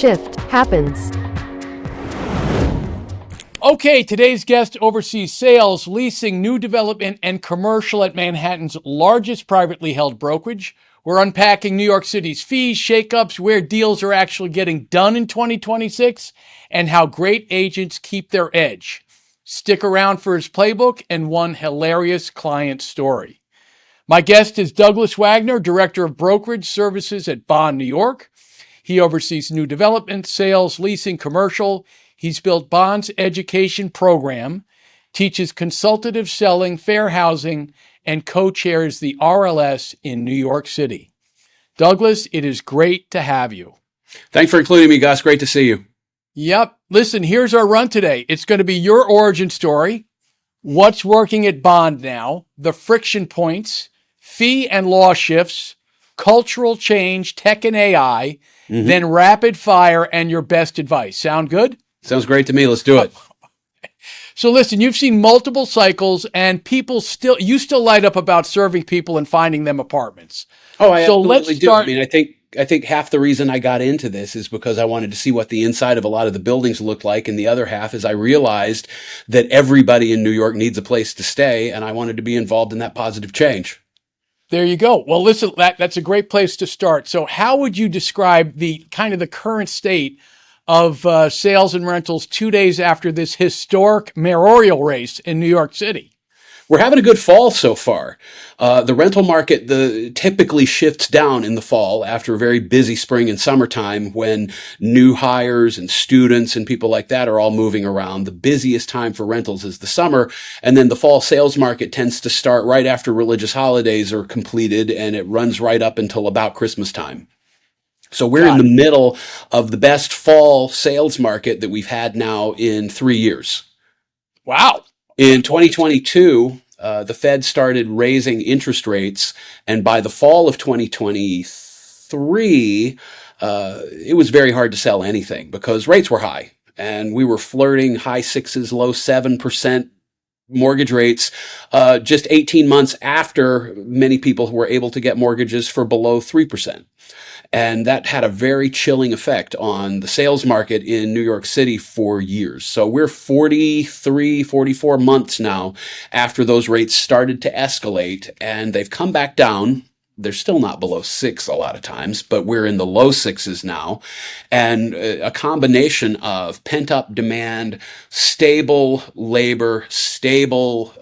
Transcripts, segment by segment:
shift happens. Okay, today's guest oversees sales, leasing, new development, and commercial at Manhattan's largest privately held brokerage. We're unpacking New York City's fees, shakeups, where deals are actually getting done in 2026, and how great agents keep their edge. Stick around for his playbook and one hilarious client story. My guest is Douglas Wagner, Director of Brokerage Services at Bond, New York. He oversees new development, sales, leasing, commercial. He's built Bond's education program, teaches consultative selling, fair housing, and co-chairs the RLS in New York City. Douglas, it is great to have you. Thanks for including me, Gus. Great to see you. Yep. Listen, here's our run today. It's going to be your origin story, what's working at Bond now, the friction points, fee and law shifts, cultural change, tech and AI, then rapid fire and your best advice. Sound good? Sounds great to me. Let's do it. So listen, you've seen multiple cycles and you still light up about serving people and finding them apartments. Oh, I so absolutely let's start. do. I mean, I think half the reason I got into this is because I wanted to see what the inside of a lot of the buildings looked like. And the other half is I realized that everybody in New York needs a place to stay. And I wanted to be involved in that positive change. There you go. Well, listen, that's a great place to start. So how would you describe the current state of sales and rentals 2 days after this historic mayoral race in New York City? We're having a good fall so far. The rental market typically shifts down in the fall after a very busy spring and summertime when new hires and students and people like that are all moving around. The busiest time for rentals is the summer, and then the fall sales market tends to start right after religious holidays are completed, and it runs right up until about Christmas time. So we're in the middle of the best fall sales market that we've had now in 3 years. Wow. In 2022, the Fed started raising interest rates, and by the fall of 2023, it was very hard to sell anything because rates were high, and we were flirting high 6s, low 7% mortgage rates just 18 months after many people were able to get mortgages for below 3%. And that had a very chilling effect on the sales market in New York City for years. So we're 43, 44 months now after those rates started to escalate, and they've come back down. They're still not below 6 a lot of times, but we're in the low 6s now. And a combination of pent-up demand, stable labor, stable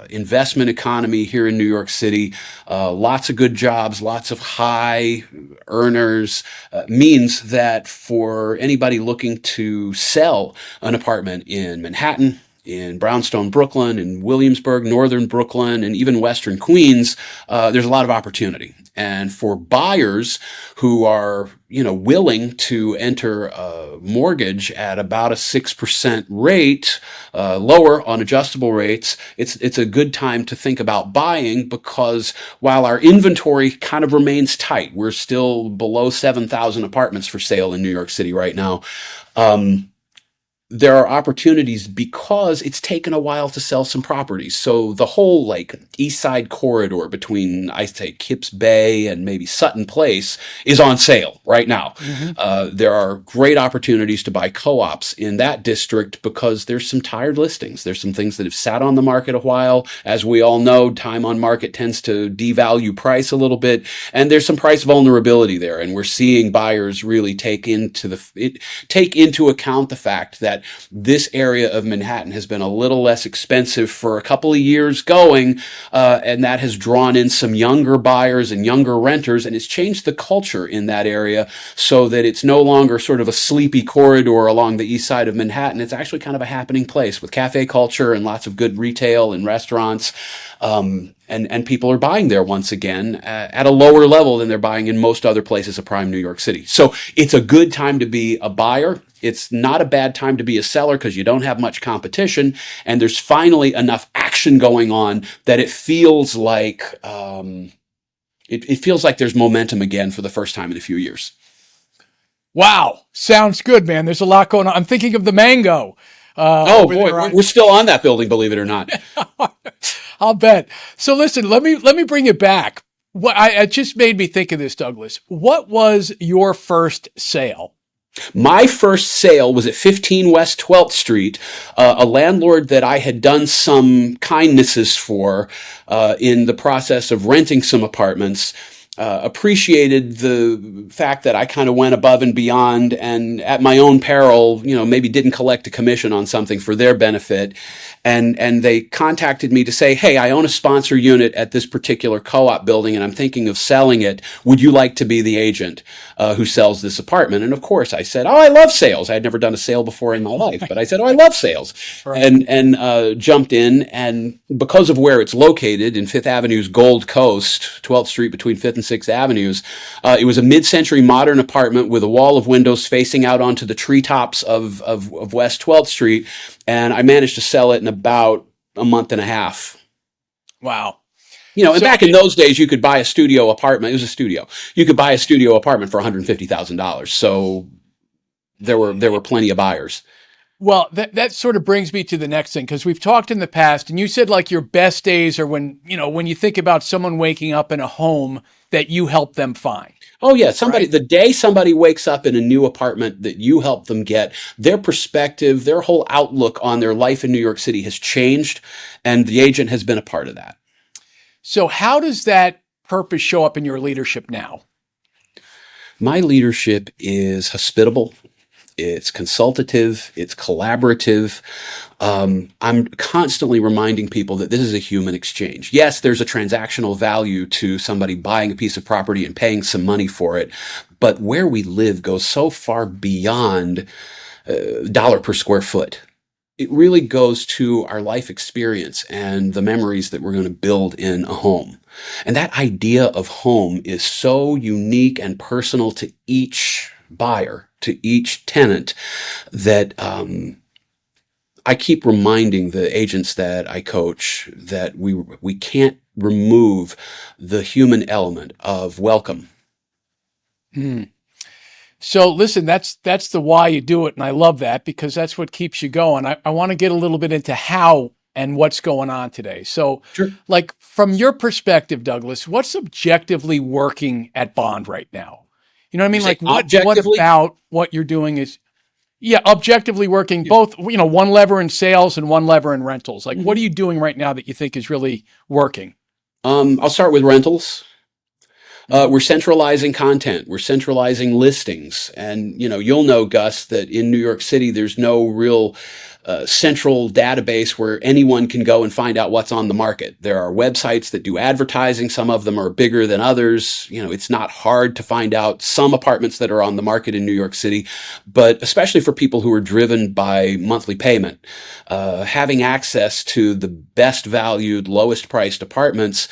investment economy here in New York City, lots of good jobs, lots of high earners, means that for anybody looking to sell an apartment in Manhattan, in Brownstone, Brooklyn, in Williamsburg, Northern Brooklyn, and even Western Queens, there's a lot of opportunity. And for buyers who are, willing to enter a mortgage at about a 6% rate, lower on adjustable rates, it's a good time to think about buying, because while our inventory kind of remains tight, we're still below 7,000 apartments for sale in New York City right now. There are opportunities because it's taken a while to sell some properties. So the whole East Side corridor between, I say, Kips Bay and maybe Sutton Place is on sale right now. There are great opportunities to buy co-ops in that district because there's some tired listings. There's some things that have sat on the market a while. As we all know, time on market tends to devalue price a little bit, and there's some price vulnerability there. And we're seeing buyers really take into account the fact that this area of Manhattan has been a little less expensive for a couple of years going, and that has drawn in some younger buyers and younger renters, and it's changed the culture in that area so that it's no longer sort of a sleepy corridor along the east side of Manhattan. It's actually kind of a happening place with cafe culture and lots of good retail and restaurants. And people are buying there once again at a lower level than they're buying in most other places of prime New York City. So it's a good time to be a buyer. It's not a bad time to be a seller because you don't have much competition, and there's finally enough action going on that it feels like it feels like there's momentum again for the first time in a few years. Wow, sounds good, man. There's a lot going on. I'm thinking of the Mango. Oh boy, we're still on that building, believe it or not. I'll bet. So listen, let me bring it back. It just made me think of this, Douglas. What was your first sale? My first sale was at 15 West 12th Street. A landlord that I had done some kindnesses for in the process of renting some apartments appreciated the fact that I kind of went above and beyond and at my own peril, maybe didn't collect a commission on something for their benefit. And they contacted me to say, hey, I own a sponsor unit at this particular co-op building and I'm thinking of selling it. Would you like to be the agent who sells this apartment? And of course I said, oh, I love sales. I had never done a sale before in my life, but I said, oh, I love sales. Right. And jumped in. And because of where it's located in Fifth Avenue's Gold Coast, 12th Street between 5th and 6th Avenues, it was a mid-century modern apartment with a wall of windows facing out onto the treetops of West 12th Street. And I managed to sell it in about a month and a half. Wow. And back in those days, you could buy a studio apartment. It was a studio. You could buy a studio apartment for $150,000. So there were plenty of buyers. Well, that sort of brings me to the next thing, because we've talked in the past, and you said like your best days are when you think about someone waking up in a home that you help them find. Oh yeah, the day somebody wakes up in a new apartment that you help them get, their perspective, their whole outlook on their life in New York City has changed, and the agent has been a part of that. So how does that purpose show up in your leadership now? My leadership is hospitable. It's consultative. It's collaborative. I'm constantly reminding people that this is a human exchange. Yes, there's a transactional value to somebody buying a piece of property and paying some money for it, but where we live goes so far beyond dollar per square foot. It really goes to our life experience and the memories that we're going to build in a home. And that idea of home is so unique and personal to each buyer, to each tenant, that I keep reminding the agents that I coach that we can't remove the human element of welcome. So listen, that's the why you do it. And I love that, because that's what keeps you going. I want to get a little bit into how and what's going on today. So sure. Like from your perspective, Douglas, what's objectively working at Bond right now? You know what I mean? Like what about what you're doing is, objectively working, both, one lever in sales and one lever in rentals. Like what are you doing right now that you think is really working? I'll start with rentals. We're centralizing content. We're centralizing listings. And, you'll know, Gus, that in New York City, there's no real central database where anyone can go and find out what's on the market. There are websites that do advertising. Some of them are bigger than others. It's not hard to find out some apartments that are on the market in New York City, but especially for people who are driven by monthly payment, having access to the best valued, lowest priced apartments,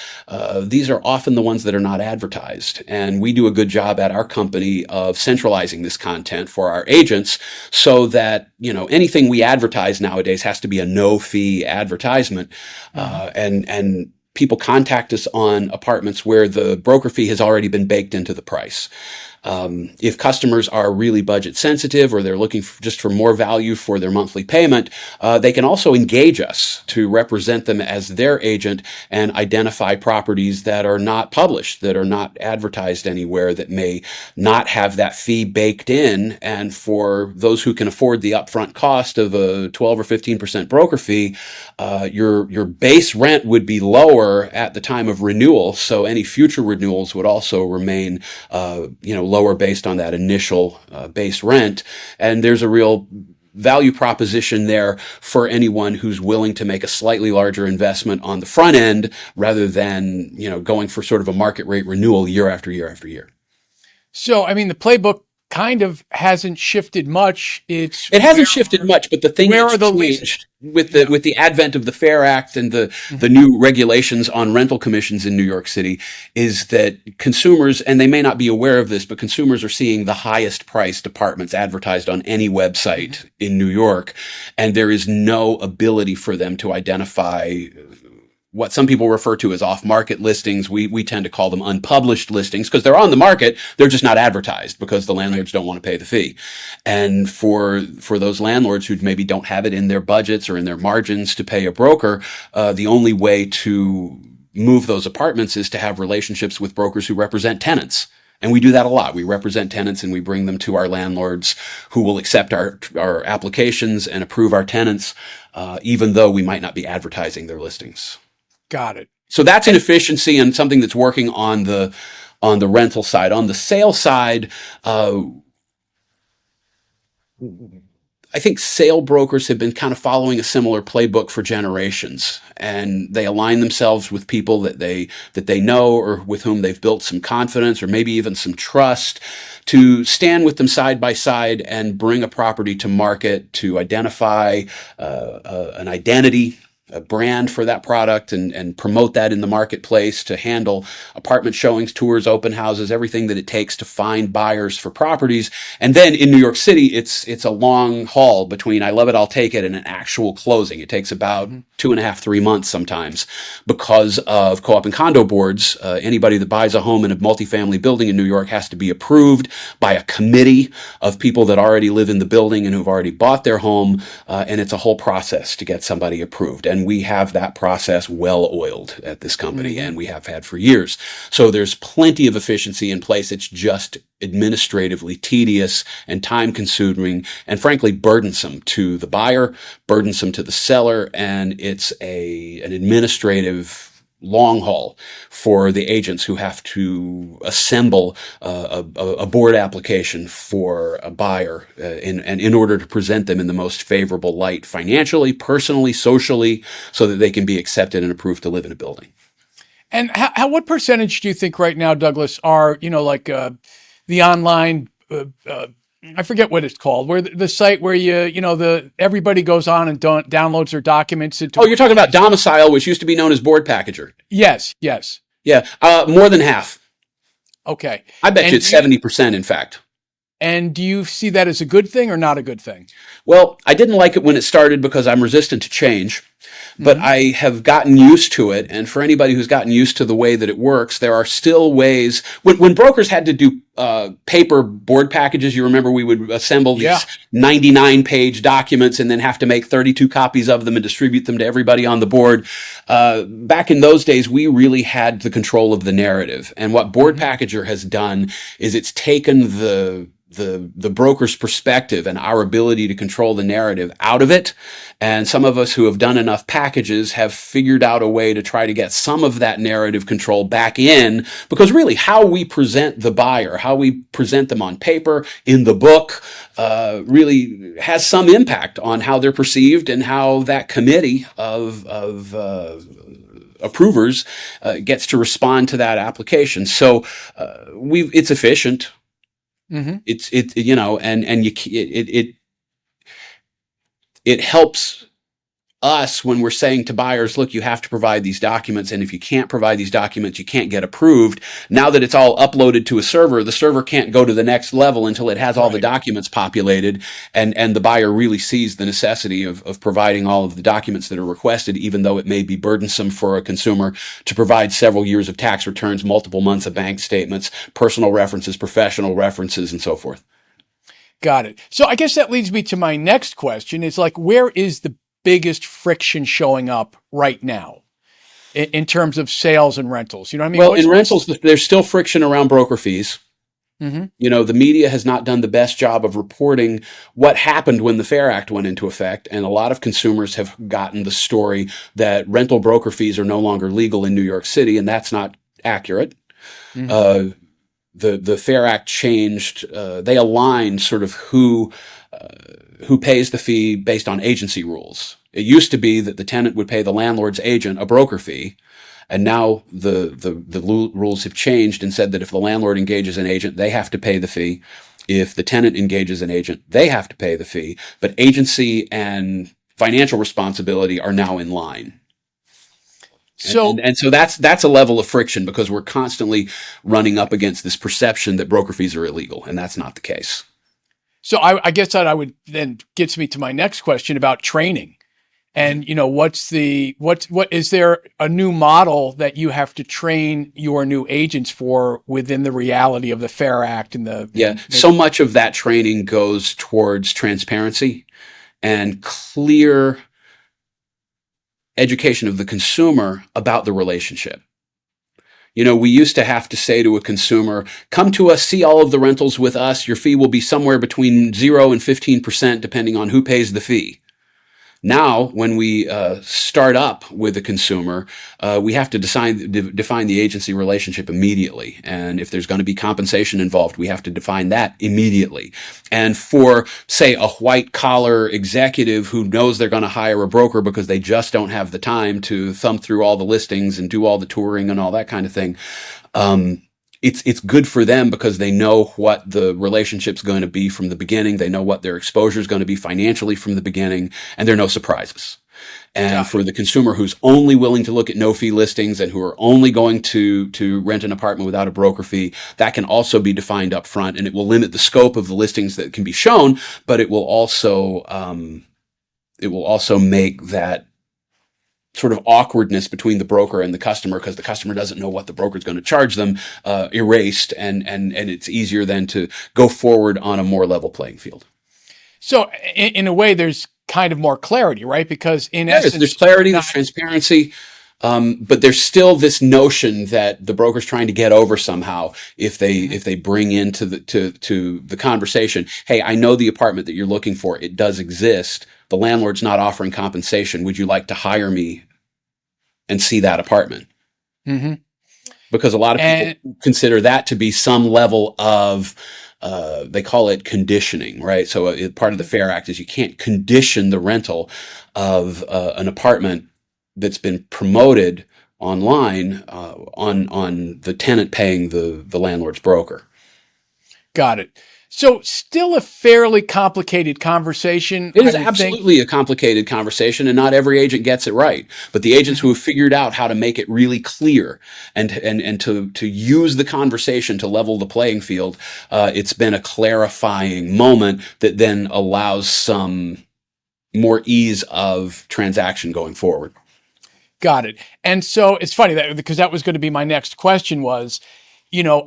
these are often the ones that are not advertised. And we do a good job at our company of centralizing this content for our agents so that, anything we advertise nowadays has to be a no-fee advertisement. And people contact us on apartments where the broker fee has already been baked into the price. If customers are really budget sensitive or they're looking just for more value for their monthly payment, they can also engage us to represent them as their agent and identify properties that are not published, that are not advertised anywhere, that may not have that fee baked in. And for those who can afford the upfront cost of a 12 or 15% broker fee, your base rent would be lower at the time of renewal. So any future renewals would also remain, lower based on that initial base rent. And there's a real value proposition there for anyone who's willing to make a slightly larger investment on the front end rather than, going for sort of a market rate renewal year after year after year. So, the playbook kind of hasn't shifted much. It hasn't shifted much, but the thing that's changed with the advent of the FAIR Act and the new regulations on rental commissions in New York City is that consumers, and they may not be aware of this, but consumers are seeing the highest priced apartments advertised on any website in New York, and there is no ability for them to identify what some people refer to as off-market listings. We tend to call them unpublished listings because they're on the market. They're just not advertised because the landlords don't want to pay the fee. And for those landlords who maybe don't have it in their budgets or in their margins to pay a broker, the only way to move those apartments is to have relationships with brokers who represent tenants. And we do that a lot. We represent tenants and we bring them to our landlords who will accept our applications and approve our tenants, even though we might not be advertising their listings. Got it. So that's an efficiency and something that's working on the rental side. On the sale side, I think sale brokers have been kind of following a similar playbook for generations, and they align themselves with people that they know or with whom they've built some confidence or maybe even some trust to stand with them side by side and bring a property to market, to identify an identity, a brand for that product, and promote that in the marketplace, to handle apartment showings, tours, open houses, everything that it takes to find buyers for properties. And then in New York City, it's a long haul between I love it, I'll take it, and an actual closing. It takes about 2.5, 3 months sometimes because of co-op and condo boards. Anybody that buys a home in a multifamily building in New York has to be approved by a committee of people that already live in the building and who've already bought their home. And it's a whole process to get somebody approved. And we have that process well oiled at this company, and we have had for years. So there's plenty of efficiency in place. It's just administratively tedious and time consuming and frankly burdensome to the buyer, burdensome to the seller, and it's an administrative long haul for the agents who have to assemble a board application for a buyer in order to present them in the most favorable light financially, personally, socially, so that they can be accepted and approved to live in a building. And what percentage do you think right now, Douglas, are, the online, I forget what it's called, where the site where everybody goes on and downloads their documents into. Oh, you're talking about Domicile, which used to be known as Board Packager. Yes. Yeah, more than half. Okay. I bet you it's 70%, in fact. And do you see that as a good thing or not a good thing? Well, I didn't like it when it started because I'm resistant to change, but I have gotten used to it. And for anybody who's gotten used to the way that it works, there are still ways. When brokers had to do paper board packages, you remember we would assemble these 99-page documents and then have to make 32 copies of them and distribute them to everybody on the board. Back in those days, we really had the control of the narrative. And what Board Packager has done is it's taken the broker's perspective and our ability to control the narrative out of it. And some of us who have done enough packages have figured out a way to try to get some of that narrative control back in, because really how we present the buyer, how we present them on paper, in the book, really has some impact on how they're perceived and how that committee of approvers gets to respond to that application. So it's efficient. It helps us when we're saying to buyers, look, you have to provide these documents, and if you can't provide these documents, you can't get approved. Now that it's all uploaded to a server, the server can't go to the next level until it has all the documents populated, and the buyer really sees the necessity of providing all of the documents that are requested, even though it may be burdensome for a consumer to provide several years of tax returns, multiple months of bank statements, personal references, professional references, and so forth. Got it. So I guess that leads me to my next question. Is where is the biggest friction showing up right now in terms of sales and rentals? You know what I mean? Well, in rentals, there's still friction around broker fees. The media has not done the best job of reporting what happened when the Fair Act went into effect. And a lot of consumers have gotten the story that rental broker fees are no longer legal in New York City, and that's not accurate. The Fair Act changed. They aligned sort of who pays the fee based on agency rules. It used to be that the tenant would pay the landlord's agent a broker fee, and now the rules have changed and said that if the landlord engages an agent, they have to pay the fee. If the tenant engages an agent, they have to pay the fee. But agency and financial responsibility are now in line. So that's a level of friction, because we're constantly running up against this perception that broker fees are illegal, and that's not the case. So I guess that gets me to my next question about training. And what is there a new model that you have to train your new agents for within the reality of the Fair Act and so much of that training goes towards transparency and clear education of the consumer about the relationship. We used to have to say to a consumer, come to us, see all of the rentals with us. Your fee will be somewhere between 0 and 15%, depending on who pays the fee. Now, when we start up with a consumer, we have to define the agency relationship immediately. And if there's going to be compensation involved, we have to define that immediately. And for, say, a white-collar executive who knows they're going to hire a broker because they just don't have the time to thumb through all the listings and do all the touring and all that kind of thing, it's good for them because they know what the relationship's going to be from the beginning. They know what their exposure is going to be financially from the beginning, and there are no surprises. And for the consumer who's only willing to look at no-fee listings and who are only going to rent an apartment without a broker fee, that can also be defined up front, and it will limit the scope of the listings that can be shown, but it will also make that sort of awkwardness between the broker and the customer, because the customer doesn't know what the broker is going to charge them, erased, and it's easier then to go forward on a more level playing field. So in a way, there's kind of more clarity, right? Because in essence, there's clarity, there's transparency, but there's still this notion that the broker's trying to get over somehow if they bring into the conversation, hey, I know the apartment that you're looking for, it does exist. The landlord's not offering compensation. Would you like to hire me and see that apartment? Mm-hmm. Because a lot of people consider that to be some level of, they call it conditioning, right? So part of the Fair Act is you can't condition the rental of an apartment that's been promoted online on the tenant paying the landlord's broker. Got it. So still a fairly complicated conversation. It is absolutely a complicated conversation, and not every agent gets it right. But the agents who have figured out how to make it really clear and to use the conversation to level the playing field, it's been a clarifying moment that then allows some more ease of transaction going forward. Got it. And so it's funny because that was going to be my next question was,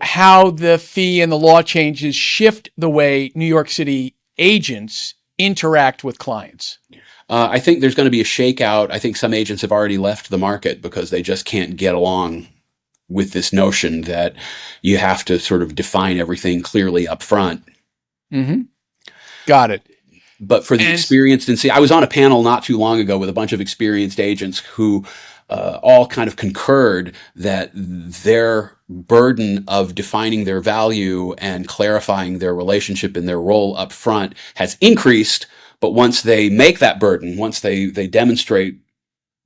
how the fee and the law changes shift the way New York City agents interact with clients. I think there's going to be a shakeout. I think some agents have already left the market because they just can't get along with this notion that you have to sort of define everything clearly up front. Mm-hmm. Got it. But for the experienced, and see, I was on a panel not too long ago with a bunch of experienced agents who all kind of concurred that their burden of defining their value and clarifying their relationship and their role up front has increased. But once they make that burden, once they demonstrate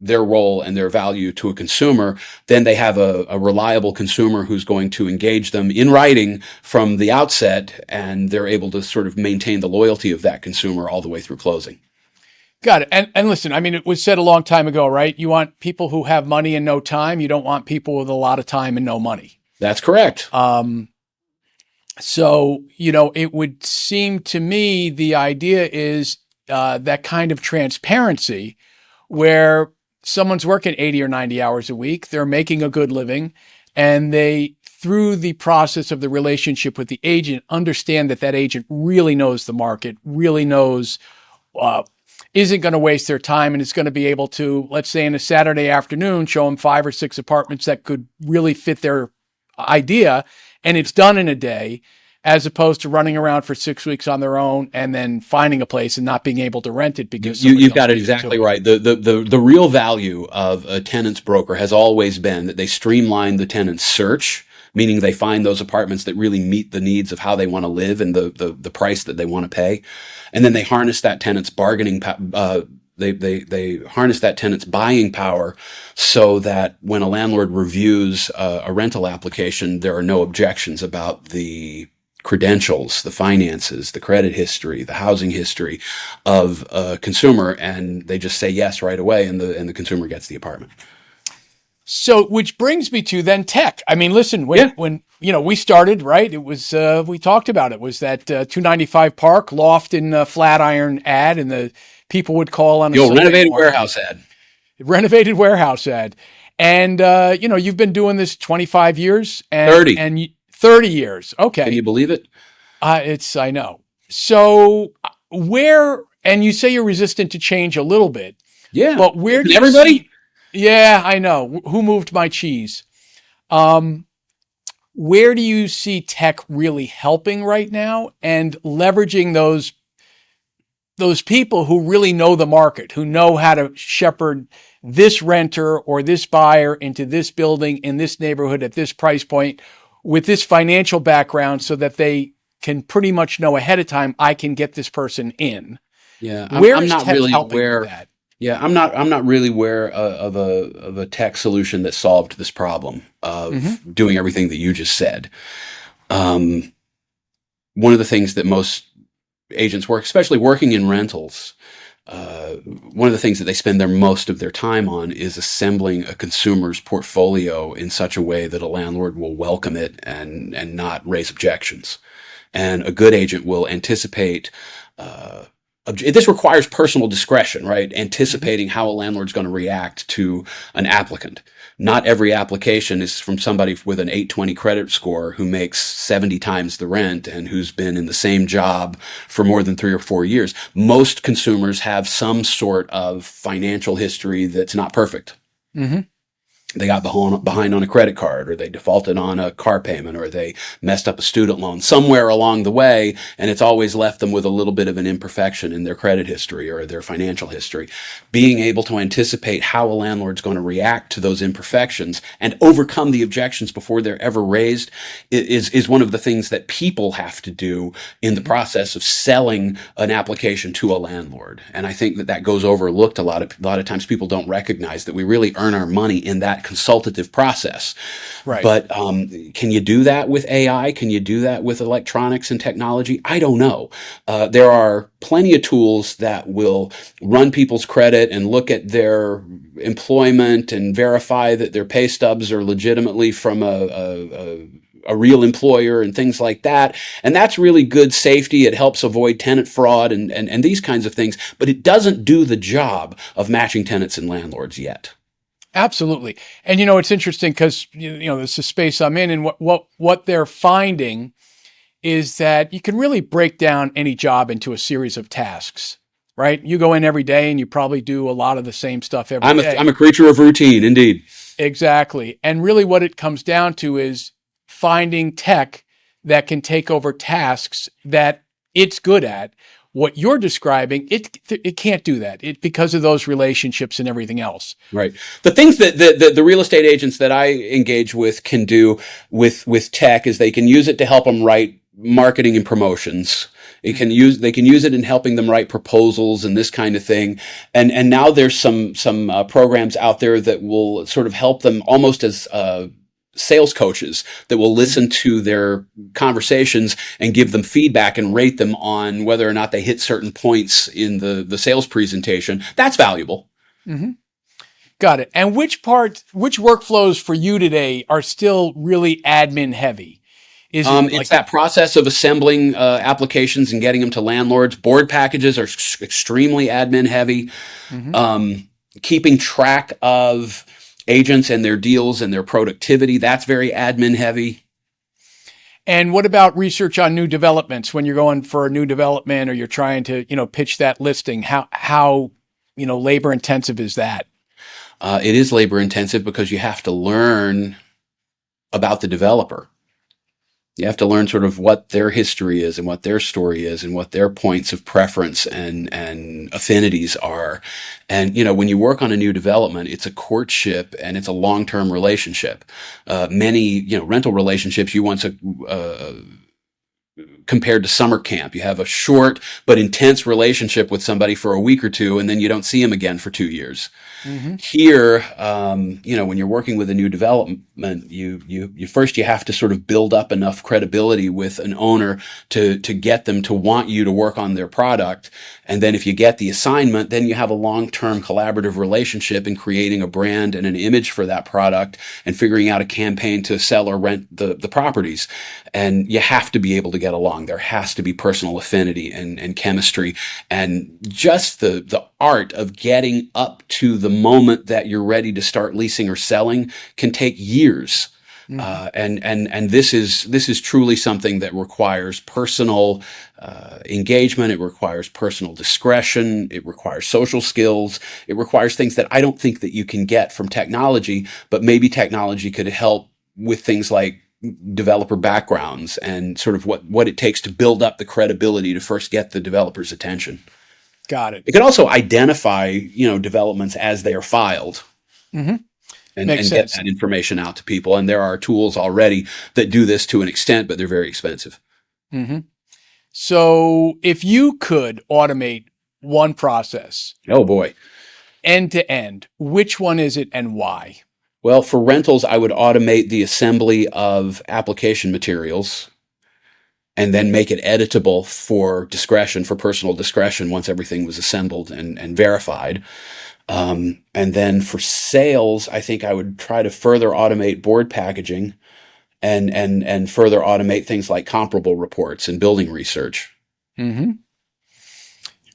their role and their value to a consumer, then they have a reliable consumer who's going to engage them in writing from the outset, and they're able to sort of maintain the loyalty of that consumer all the way through closing. Got it. And listen, I mean, it was said a long time ago, right? You want people who have money and no time. You don't want people with a lot of time and no money. That's correct. So, it would seem to me the idea is that kind of transparency where someone's working 80 or 90 hours a week, they're making a good living, and they, through the process of the relationship with the agent, understand that agent really knows the market, really knows isn't going to waste their time, and is going to be able to, let's say in a Saturday afternoon, show them 5 or 6 apartments that could really fit their idea, and it's done in a day, as opposed to running around for 6 weeks on their own and then finding a place and not being able to rent it because you've got it exactly right. The real value of a tenant's broker has always been that they streamline the tenant's search, meaning they find those apartments that really meet the needs of how they want to live and the price that they want to pay. And then they harness that tenant's bargaining they harness that tenant's buying power so that when a landlord reviews a rental application, there are no objections about the credentials, the finances, the credit history, the housing history of a consumer, and they just say yes right away, and the consumer gets the apartment. So, which brings me to then tech. I mean, listen, when we started, right? It was we talked about it. Was that 295 Park loft in Flatiron ad, and the people would call on the renovated warehouse ad. Renovated warehouse ad, and you've been doing this 25 years and 30 years. Okay, can you believe it? I know. So and you say you're resistant to change a little bit. Yeah, but where do everybody? Yeah, I know. Who moved my cheese? Um, where do you see tech really helping right now and leveraging those people who really know the market, who know how to shepherd this renter or this buyer into this building in this neighborhood at this price point with this financial background so that they can pretty much know ahead of time, I can get this person in. Yeah, Where I'm is not tech really helping with aware. that? Yeah, I'm not really aware of a tech solution that solved this problem Hmm. of doing everything that you just said. Um, One of the things that most agents work, especially working in rentals, one of the things that they spend most of their time on is assembling a consumer's portfolio in such a way that a landlord will welcome it and not raise objections. And a good agent will anticipate. This requires personal discretion, right? Hmm. Anticipating how a landlord's going to react to an applicant. Not every application is from somebody with an 820 credit score who makes 70 times the rent and who's been in the same job for more than 3 or 4 years. Most consumers have some sort of financial history that's not perfect. Hmm. They got behind on a credit card, or they defaulted on a car payment, or they messed up a student loan somewhere along the way, and it's always left them with a little bit of an imperfection in their credit history or their financial history. Being able to anticipate how a landlord's going to react to those imperfections and overcome the objections before they're ever raised is one of the things that people have to do in the Hmm. process of selling an application to a landlord. And I think that goes overlooked a lot of times. People don't recognize that we really earn our money in that consultative process. Right. But can you do that with AI? Can you do that with electronics and technology? I don't know. There are plenty of tools that will run people's credit and look at their employment and verify that their pay stubs are legitimately from a real employer and things like that. And that's really good safety. It helps avoid tenant fraud and these kinds of things, but it doesn't do the job of matching tenants and landlords yet. Absolutely. And it's interesting because this is a space I'm in, and what they're finding is that you can really break down any job into a series of tasks, right? You go in every day and you probably do a lot of the same stuff every I'm day. a creature of routine, indeed. Exactly. And really what it comes down to is finding tech that can take over tasks that it's good at. What you're describing, it can't do that. Because of those relationships and everything else. Right. The things that the real estate agents that I engage with can do with tech is they can use it to help them write marketing and promotions. They can use it in helping them write proposals and this kind of thing. And now there's some programs out there that will sort of help them almost as sales coaches that will listen to their conversations and give them feedback and rate them on whether or not they hit certain points in the sales presentation. That's valuable. Mm-hmm. Got it. And which workflows for you today are still really admin heavy? Is it It's like, that process of assembling applications and getting them to landlords. Board packages are extremely admin heavy. mhm. Keeping track of agents and their deals and their productivity, that's very admin heavy. And what about research on new developments when you're going for a new development or you're trying to, pitch that listing? How labor intensive is that? It is labor intensive because you have to learn about the developer. You have to learn sort of what their history is and what their story is and what their points of preference and affinities are. And, when you work on a new development, it's a courtship and it's a long-term relationship. Many, rental relationships, you want to, compared to summer camp. You have a short but intense relationship with somebody for a week or two, and then you don't see them again for 2 years. Mm-hmm. Here, when you're working with a new development, you first you have to sort of build up enough credibility with an owner to get them to want you to work on their product. And then if you get the assignment, then you have a long-term collaborative relationship in creating a brand and an image for that product and figuring out a campaign to sell or rent the properties. And you have to be able to get along. There has to be personal affinity and chemistry, and just the art of getting up to the moment that you're ready to start leasing or selling can take years. Mm-hmm. And this is truly something that requires personal engagement. It requires personal discretion. It requires social skills. It requires things that I don't think that you can get from technology, but maybe technology could help with things like developer backgrounds and sort of what it takes to build up the credibility to first get the developer's attention. Got it. It can also identify, developments as they are filed. Mm-hmm. And Makes get sense. that information out to people. And there are tools already that do this to an extent, but they're very expensive. Mm-hmm. So if you could automate one process, Oh boy. end to end, which one is it and why? Well, for rentals, I would automate the assembly of application materials and then make it editable for discretion, for personal discretion once everything was assembled and verified. And then for sales, I think I would try to further automate board packaging and further automate things like comparable reports and building research. Mm-hmm.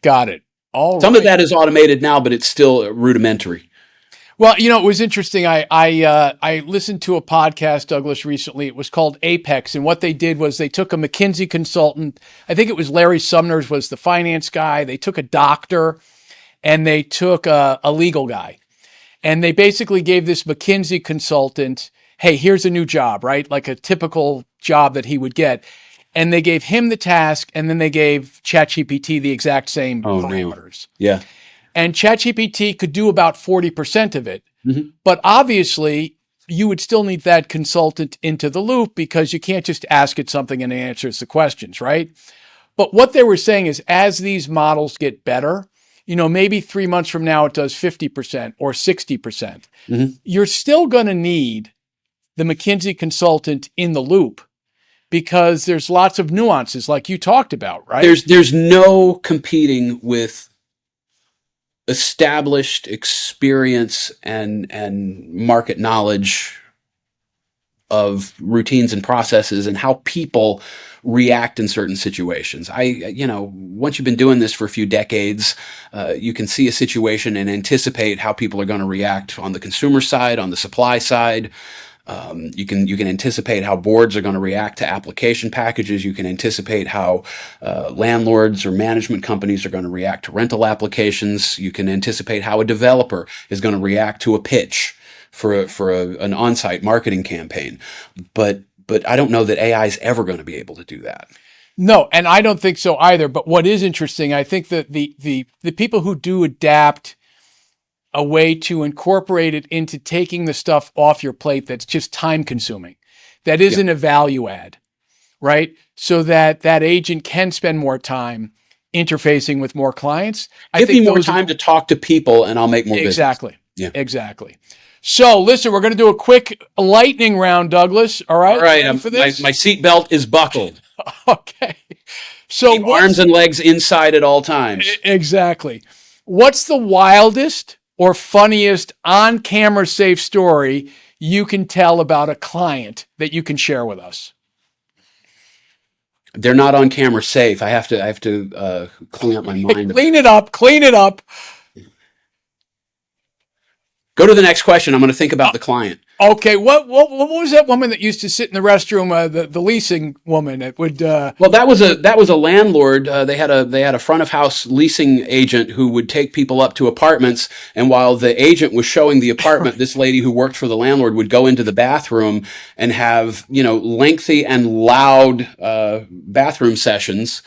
Got it. All Some right. of that is automated now, but it's still rudimentary. Well, it was interesting. I listened to a podcast, Douglas, recently. It was called Apex. And what they did was they took a McKinsey consultant. I think it was Larry Sumner's was the finance guy. They took a doctor and they took a legal guy. And they basically gave this McKinsey consultant, hey, here's a new job, right? Like a typical job that he would get. And they gave him the task, and then they gave ChatGPT the exact same parameters. No. Yeah. And ChatGPT could do about 40% of it. Mm-hmm. But obviously, you would still need that consultant into the loop because you can't just ask it something and it answers the questions, right? But what they were saying is as these models get better, maybe 3 months from now, it does 50% or 60%. Mm-hmm. You're still going to need the McKinsey consultant in the loop because there's lots of nuances like you talked about, right? There's no competing with established experience and market knowledge of routines and processes and how people react in certain situations. Once you've been doing this for a few decades, you can see a situation and anticipate how people are going to react on the consumer side, on the supply side. You can anticipate how boards are going to react to application packages. You can anticipate how landlords or management companies are going to react to rental applications. You can anticipate how a developer is going to react to a pitch for an on-site marketing campaign. But I don't know that AI is ever going to be able to do that. No, and I don't think so either. But what is interesting, I think that the people who do adapt a way to incorporate it into taking the stuff off your plate that's just time consuming, that isn't a value add, right? So that agent can spend more time interfacing with more clients. Give me more time to talk to people and I'll make more business. Exactly. Yeah. Exactly. So listen, we're going to do a quick lightning round, Douglas. All right. All right. Ready for this? My seatbelt is buckled. Okay. So Keep arms and legs inside at all times. Exactly. What's the wildest or funniest on-camera safe story you can tell about a client that you can share with us? They're not on camera safe. I have to clean up my mind. Clean it up. Go to the next question. I'm going to think about the client. Okay, what was that woman that used to sit in the restroom? The leasing woman that would. Well, that was a landlord. They had a front of house leasing agent who would take people up to apartments, and while the agent was showing the apartment, this lady who worked for the landlord would go into the bathroom and have lengthy and loud bathroom sessions,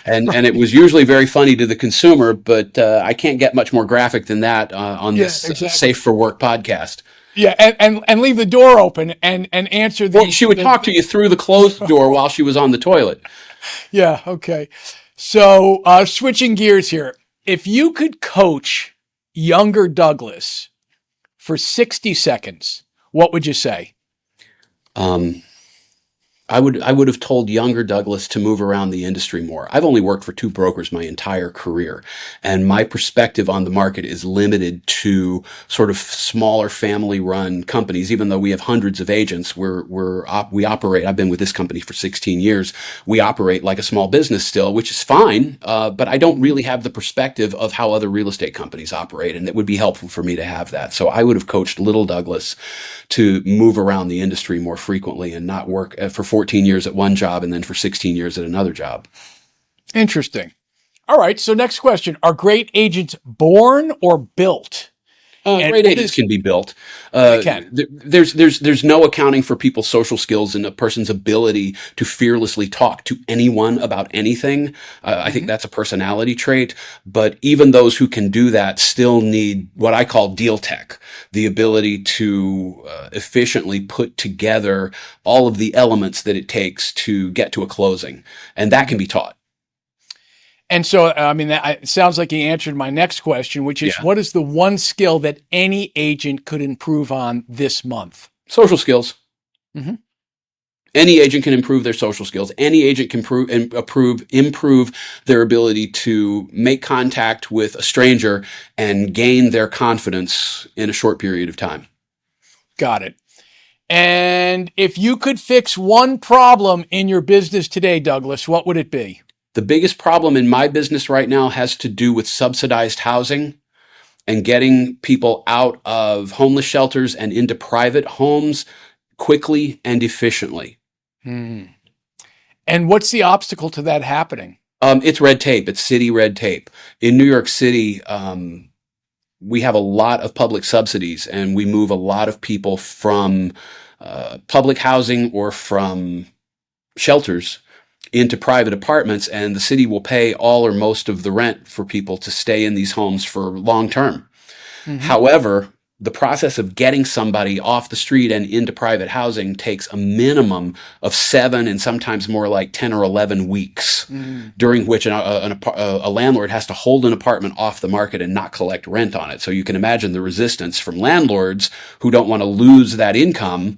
and it was usually very funny to the consumer. But I can't get much more graphic than that on this Safe for Work podcast. Yeah, and leave the door open and answer the... Well, she would talk to you through the closed door while she was on the toilet. Yeah, okay. So, switching gears here. If you could coach younger Douglas for 60 seconds, what would you say? I would have told younger Douglas to move around the industry more. I've only worked for two brokers my entire career, and my perspective on the market is limited to sort of smaller family-run companies. Even though we have hundreds of agents, we operate. I've been with this company for 16 years. We operate like a small business still, which is fine. But I don't really have the perspective of how other real estate companies operate, and it would be helpful for me to have that. So I would have coached little Douglas to move around the industry more frequently and not work for 14 years at one job and then for 16 years at another job. Interesting. All right. So next question. Are great agents born or built? And Great what agents is can be built. they can. There's no accounting for people's social skills and a person's ability to fearlessly talk to anyone about anything. I think Mhm. that's a personality trait. But even those who can do that still need what I call deal tech, the ability to efficiently put together all of the elements that it takes to get to a closing, and that can Mhm. be taught. And so, I mean, it sounds like you answered my next question, which is Yeah, what is the one skill that any agent could improve on this month? social skills. Mhm. Any agent can improve their social skills. Any agent can improve their ability to make contact with a stranger and gain their confidence in a short period of time. Got it. And if you could fix one problem in your business today, Douglas, what would it be? The biggest problem in my business right now has to do with subsidized housing and getting people out of homeless shelters and into private homes quickly and efficiently. Hmm. And what's the obstacle to that happening? It's red tape. It's city red tape. In New York City, we have a lot of public subsidies, and we move a lot of people from public housing or from shelters into private apartments, and the city will pay all or most of the rent for people to stay in these homes for long term. Hmm. However, the process of getting somebody off the street and into private housing takes a minimum of 7 and sometimes more like 10 or 11 weeks, Hmm. during which a landlord has to hold an apartment off the market and not collect rent on it. So you can imagine the resistance from landlords who don't want to lose that income.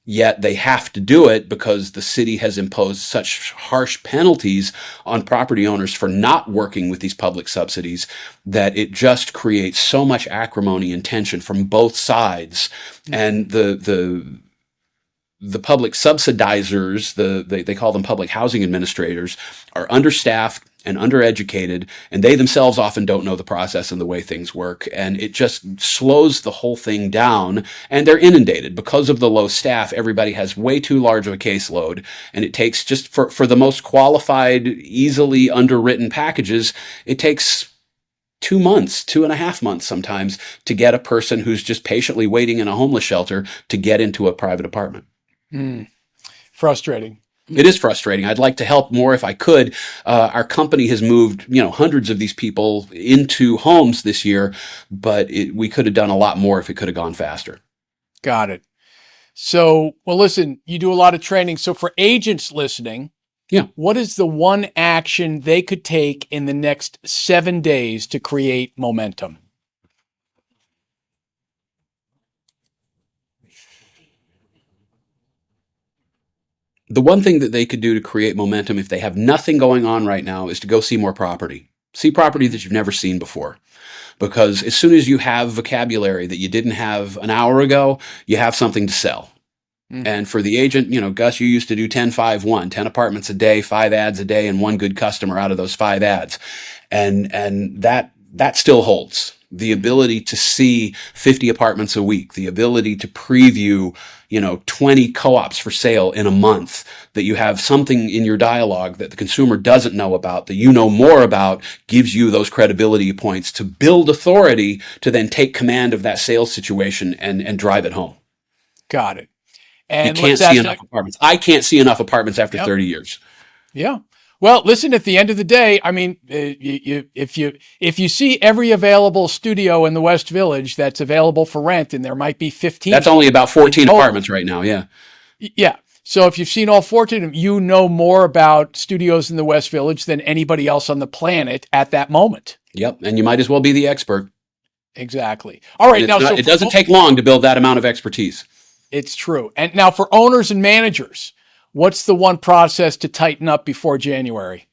Yet they have to do it because the city has imposed such harsh penalties on property owners for not working with these public subsidies that it just creates so much acrimony and tension from both sides. Hmm. And the public subsidizers, they call them public housing administrators, are understaffed and undereducated, and they themselves often don't know the process and the way things work, and it just slows the whole thing down, and they're inundated. Because of the low staff, everybody has way too large of a caseload, and it takes, just for the most qualified, easily underwritten packages, it takes 2 months, 2.5 months sometimes, to get a person who's just patiently waiting in a homeless shelter to get into a private apartment. Hmm. Frustrating. It is frustrating. I'd like to help more if I could. Our company has moved, hundreds of these people into homes this year, but we could have done a lot more if it could have gone faster. Got it. So, well, listen, you do a lot of training. So for agents listening, Yeah. what is the one action they could take in the next 7 days to create momentum? The one thing that they could do to create momentum if they have nothing going on right now is to go see more property. See property that you've never seen before. Because as soon as you have vocabulary that you didn't have an hour ago, you have something to sell. Hmm. And for the agent, Gus, you used to do 10-5-1, 10 apartments a day, 5 ads a day, and one good customer out of those 5 ads. And that still holds. The ability to see 50 apartments a week, the ability to preview, 20 co-ops for sale in a month, that you have something in your dialogue that the consumer doesn't know about, that you know more about, gives you those credibility points to build authority to then take command of that sales situation and drive it home. Got it. You And can't let's see ask enough that. apartments. I can't see enough apartments after Yep. 30 years. Yeah. Well, listen, at the end of the day, I mean, if you see every available studio in the West Village that's available for rent, and there might be 15 That's of only them about in 14 total. apartments right now. Yeah. Yeah. So if you've seen all 14 of them, you know more about studios in the West Village than anybody else on the planet at that moment. Yep. And you might as well be the expert. Exactly. All And right. it's Now, not, so it doesn't take long to build that amount of expertise. it's true. And now for owners and managers, what's the one process to tighten up before January?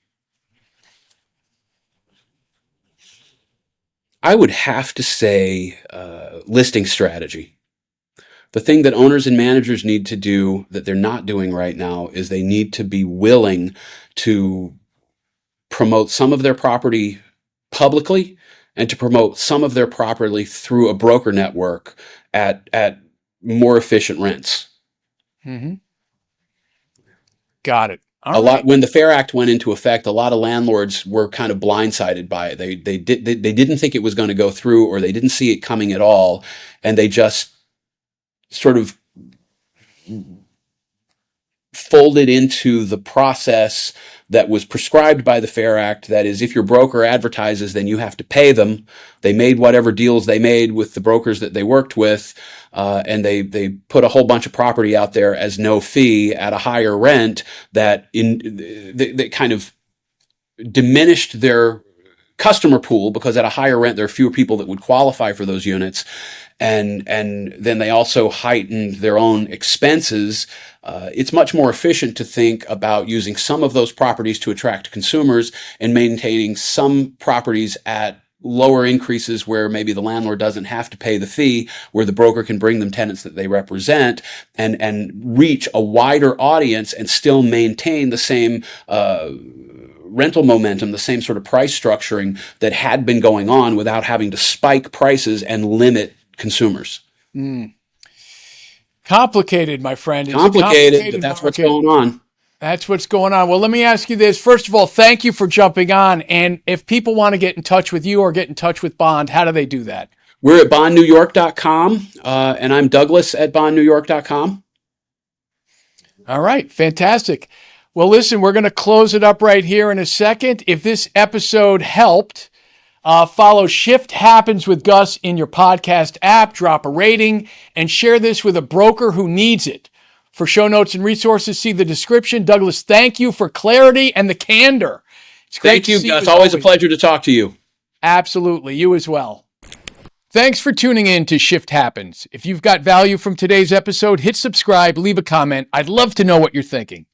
I would have to say listing strategy. The thing that owners and managers need to do that they're not doing right now is they need to be willing to promote some of their property publicly and to promote some of their property through a broker network at more efficient rents. Mm-hmm. Got it. All right. When the Fair Act went into effect, a lot of landlords were kind of blindsided by it. They didn't think it was going to go through, or they didn't see it coming at all, and they just sort of folded into the process that was prescribed by the Fair Act. That is, if your broker advertises, then you have to pay them. They made whatever deals they made with the brokers that they worked with, and they put a whole bunch of property out there as no fee at a higher rent that kind of diminished their customer pool, because at a higher rent there are fewer people that would qualify for those units, and then they also heightened their own expenses. It's much more efficient to think about using some of those properties to attract consumers and maintaining some properties at lower increases where maybe the landlord doesn't have to pay the fee, where the broker can bring them tenants that they represent and reach a wider audience and still maintain the same rental momentum, the same sort of price structuring that had been going on, without having to spike prices and limit consumers. Complicated, my friend. It's Complicated, but that's what's going on. That's what's going on. Well, let me ask you this. First of all, thank you for jumping on. And if people want to get in touch with you or get in touch with Bond, how do they do that? We're at bondnewyork.com, and I'm Douglas at bondnewyork.com. All right. Fantastic. Well, listen, we're going to close it up right here in a second. If this episode helped, follow Shift Happens with Gus in your podcast app, drop a rating, and share this with a broker who needs it. For show notes and resources, see the description. Douglas, thank you for clarity and the candor. It's great. Thank you, Gus. Always a pleasure to talk to you. Absolutely. You as well. Thanks for tuning in to Shift Happens. If you've got value from today's episode, hit subscribe, leave a comment. I'd love to know what you're thinking.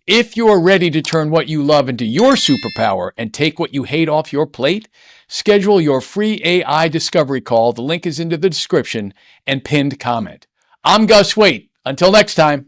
If you're ready to turn what you love into your superpower and take what you hate off your plate, schedule your free AI discovery call. The link is in the description and pinned comment. I'm Gus Waite. Until next time.